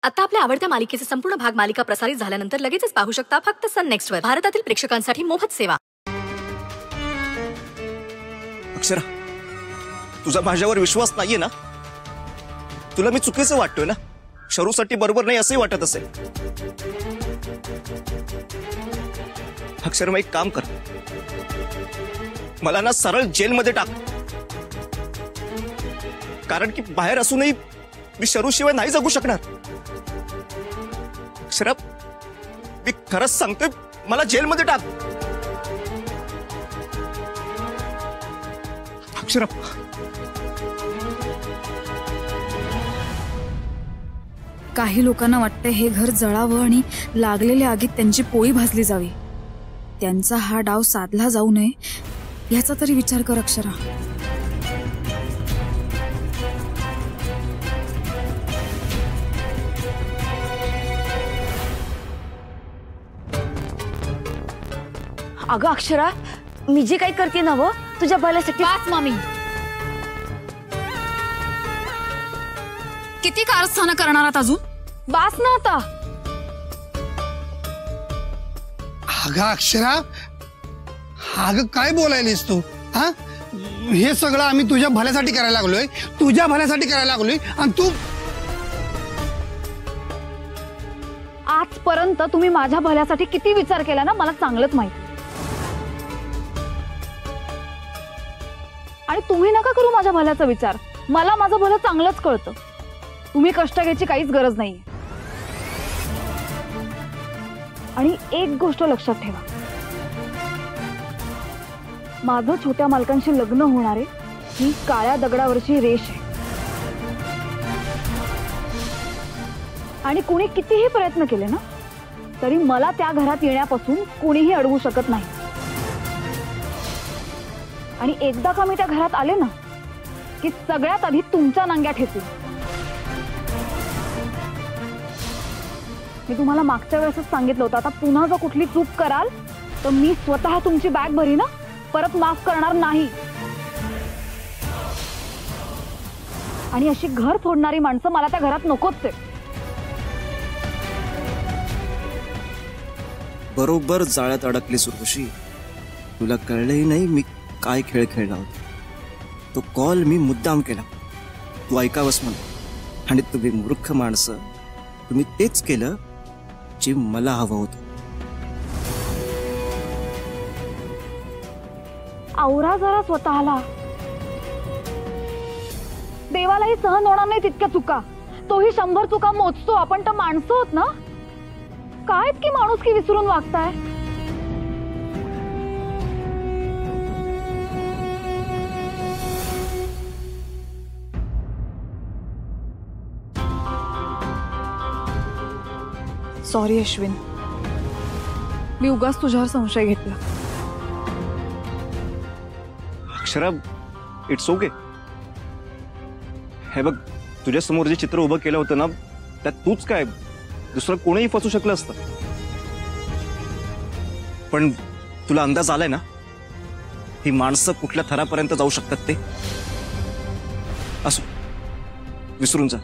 आता आपल्या आवडत्या मालिकेचे संपूर्ण भाग मालिका प्रसारित झाल्यानंतर लगेचच पाहू शकता फक्त सन नेक्स्ट वर. भारतातील प्रेक्षकांसाठी मोफत सेवा. अक्षरा, तुझा माझ्यावर विश्वास नाहीये ना? तुला मी चुकीचं वाटतोय ना? शरूसाठी बरोबर नाही असंही वाटत असेल. अक्षरा, मग एक काम कर, मला ना सरळ जेलमध्ये टाक. कारण की बाहेर असूनही मी शरूशिवाय नाही जगू शकणार. अक्षरा, मी खरंच सांगतोय, मला जेलमध्ये टाक. अक्षरा, काही लोकांना वाटतं हे घर जळावं आणि लागलेल्या आगीत त्यांची पोळी भाजली जावी. त्यांचा हा डाव साधला जाऊ नये याचा तरी विचार कर अक्षरा. अगं अक्षरा, मी जे काही करते ना व तुझ्या भल्यासाठी. वाच मामी, किती कारस्थानं करणार आहात अजून? वाच ना आता. अगं अक्षरा, अगं काय बोलायलीस तू? हा, हे सगळं आम्ही तुझ्या भल्यासाठी करायला लागलोय, तुझ्या भल्यासाठी करायला लागलोय. आणि तू आजपर्यंत तुम्ही माझ्या भल्यासाठी किती विचार केला ना मला चांगलंच माहिती. आणि तुम्ही नका करू माझ्या भल्याचा विचार. मला माझं भलं चांगलंच कळतं. तुम्ही कष्ट घ्यायची काहीच गरज नाही. आणि एक गोष्ट लक्षात ठेवा, माझं छोट्या मालकांशी लग्न होणार आहे ही काळ्या दगडावरची रेष आहे. आणि कुणी कितीही प्रयत्न केले ना तरी मला त्या घरात येण्यापासून कुणीही अडवू शकत नाही. आणि एकदा का मी त्या घरात आले ना की सगळ्यात आधी तुमच्या नांग्या ठेचील. मी तुम्हाला मागच्या वेळेसच सांगितलं होतं, आता पुन्हा जर कुठली चूक कराल तर मी स्वतः तुमची बॅग भरी ना परत माफ करणार नाही. आणि अशी घर फोडणारी माणसं मला त्या घरात नकोच आहे. बरोबर जाळ्यात अडकली सुरवशी. तुला कळलंही नाही मी काय खेळ खेळला होता. तो कॉल मी मुद्दाम केला, तू ऐकावंस म्हणून. आणि तुम्ही मूर्ख माणसं, तुम्ही तेच केलं जे मला हवं होतं. आवरा जरा स्वतःला. देवालाही सहन होणार नाही तितक्या चुका. तोही 100 चुका मोजतो. आपण तर माणसं होत ना. काय इतकी माणुसकी विसरून वागताय? सॉरी अश्विन, मी उगाच तुझ्यावर संशय घेतला. Akshara, it's okay. हे बघ, तुझ्या समोर जे चित्र उभं केलं होतं ना त्यात तूच काय, दुसरं कोणीही फसू शकलं असतं. पण तुला अंदाज आलाय ना ही माणसं कुठल्या थरापर्यंत जाऊ शकतात ते. असो, विसरून जा.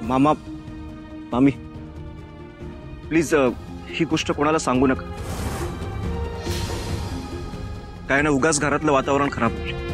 मामा, मामी, प्लीज ही गोष्ट कोणाला सांगू नका. काय ना उगाच घरातलं वातावरण खराब होईल.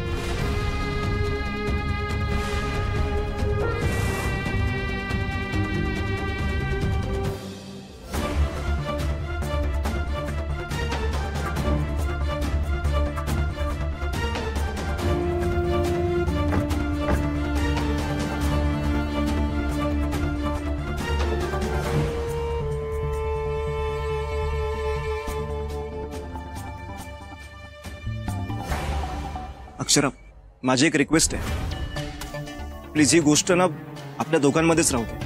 अक्षरा, माझी एक रिक्वेस्ट आहे, प्लीज ही गोष्ट ना आपल्या दोघांमध्येच राहू दे.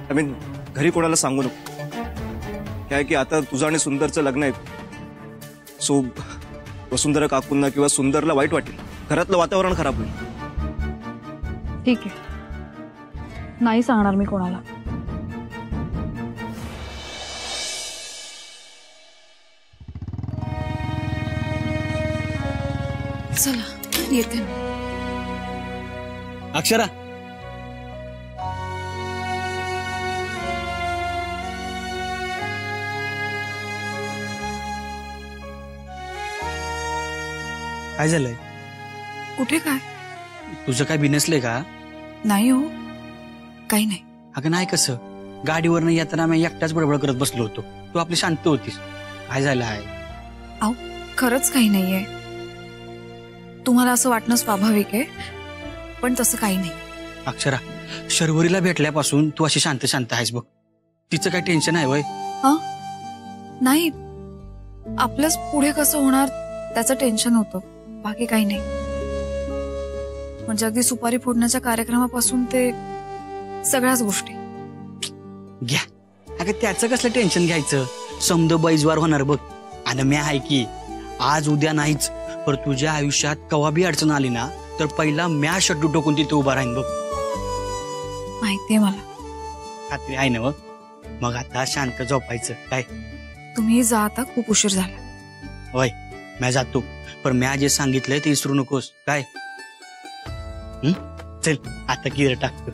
आय मीन घरी कोणाला सांगू नको. काय की आता तुझं आणि सुंदरचं लग्न आहे, सो वसुंधरा काकूंना किंवा सुंदरला वाईट वाटेल. घरातलं वातावरण खराब होईल. ठीक आहे, नाही सांगणार मी कोणाला. चला येते मी. अक्षरा, काय झालंय? कुठे काय? तुझं काय बिनसलंय का? नाही हो, काही नाही. अगं नाही, कसं गाडीवरनं येताना मी एकटाच बडबड करत बसलो होतो, तू आपली शांत होतीस. काय झालं आहे? खरंच काही नाहीये. तुम्हाला असं वाटणं स्वाभाविक आहे, पण तसं काही नाही. अक्षरा, शर्वरीला भेटल्यापासून तू अशी शांत शांत आहेस बघ. तिचं काय टेन्शन आहे वय? नाही, आपलंच पुढे कसं होणार त्याचं टेन्शन होतं, बाकी काही नाही. म्हणजे अगदी सुपारी फोडण्याच्या कार्यक्रमापासून ते सगळ्याच गोष्टी. घ्या, अगं त्याचं कसलं टेन्शन घ्यायचं? समद बैजवार होणार बघ. आणि मी आहे की आज उद्या नाहीच, पर तुझ्या आयुष्यात कवा बी अडचण आली ना तर पहिला म्या शड्डू टोकून तिथे उभा राहीन बघ. माहितीये मला. खात्री आहे ना? मग आता शांत झोपायचं काय? तुम्ही जा आता, खूप उशीर झाला. होय, म्या जातो, पण म्या जे सांगितलंय ते विसरू नकोस काय? चल आता किर टाकतो.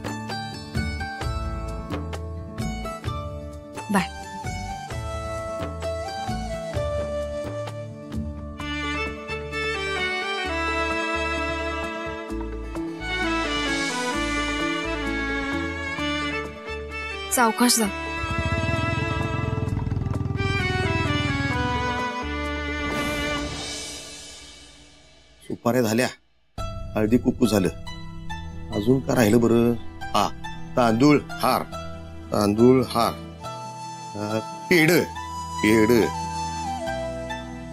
बाय. सावकाश जा. सुपाऱ्या झाल्या, हळदी कुकू झालं, अजून का राहिलं बरं? हा, तांदूळ हार, तांदूळ हार, पेड पेड.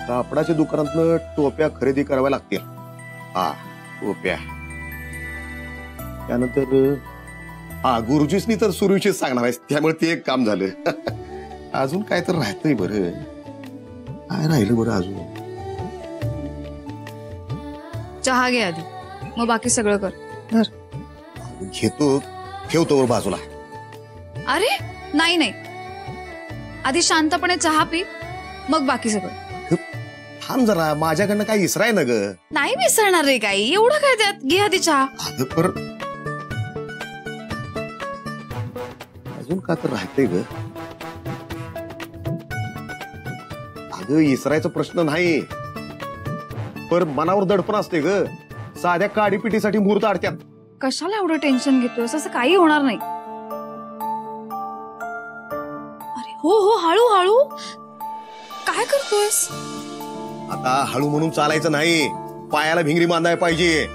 कापडाच्या दुकानातनं टोप्या खरेदी कराव्या लागतील. हा, टोप्या. त्यानंतर हा, गुरुजीसनी तर सुरुचीच सांगणार आहेस, त्यामुळे ते एक काम झालं. अजून काय तर राहतंय बरं? काय राहिलं बरं अजून? चहा घे आधी, मग बाकी सगळं कर. धर. घेतो, ठेवतो वर बाजूला. अरे नाही नाही, आधी शांतपणे चहा पी, मग बाकी सगळं. थांब जरा, माझ्याकडनं काय इसराय ना ग? नाही विसरणार रे काही, एवढं काय त्यात. घे आधी चहा. अजून का तर राहते ग? अगं इसरायचा प्रश्न नाही, पर मनावर दडपण असते ग. साध्या काडीपिटीसाठी मुहूर्त अडत्यात. कशाला एवढं टेन्शन घेतोयस? असं काही होणार नाही. अरे हो हो, हळू हळू. काय करतोयस? आता हळू म्हणून चालायचं नाही, पायाला भिंगरी बांधायला पाहिजे.